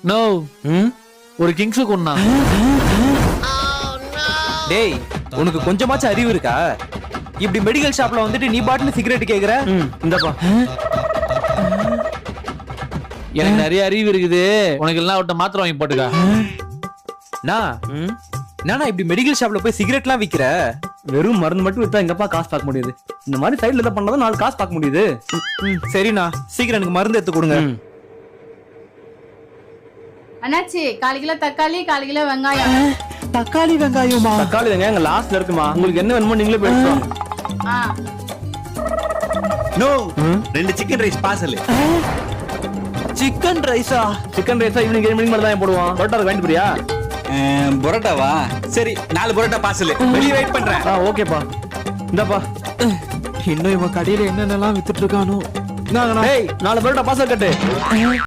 No ஒரு Kings கொண்டா. டேய் உனக்கு கொஞ்சமாச்சும் அறிவு இருக்கா? இப்படி மெடிக்கல் ஷாப்ல வந்துட்டு நீ பாட்டுன்னு சிகரெட் கேக்குற? இந்தப்பா. எனக்கு நிறைய அறிவு இருக்குது, உனக்கு எல்லாம் விட்ட மாத்திரை வாங்கி போட்டுக்கா. நானா இப்படி மெடிக்கல் ஷாப்ல போய் சிகரெட்லாம் விக்கிற? வெறும் மருந்து மட்டும் வித்தா எங்கப்பா காசு பார்க்க முடியுது? இந்த மாதிரி சைடுல இதை பண்ணாதான் 4 காசு பார்க்க முடியுது. சரிண்ணா, சீக்கிரம் எனக்கு மருந்து எடுத்து கொடுங்க. அண்ணாச்சி 1/4 கிலோ தக்காளி, 1/4 கிலோ வெங்காயம். தக்காளி வெங்காயமா? தக்காளி வெங்காயம் எங்க லாஸ்ட்ல இருக்குமா, உங்களுக்கு என்ன வேணுமோ நீங்களே போய் எடுத்துவாங்க. No 2 chicken rice parcel. Chicken ரைஸா? சிக்கன் ரைஸா ஈவினிங் 7 மணிக்கு மேல தான் போடுவோம். பரோட்டா வாங்கிட்டு போறியா? பரோட்டாவா? சரி 4 பரோட்டா பார்சல். வெளியே வெயிட் பண்றேன். ஓகேப்பா. இந்தப்பா. இன்னும் இவன் கடையில என்னென்னலாம் வித்துட்டு இருக்கானோ. 4 பரோட்டா பார்சல் கட்டு.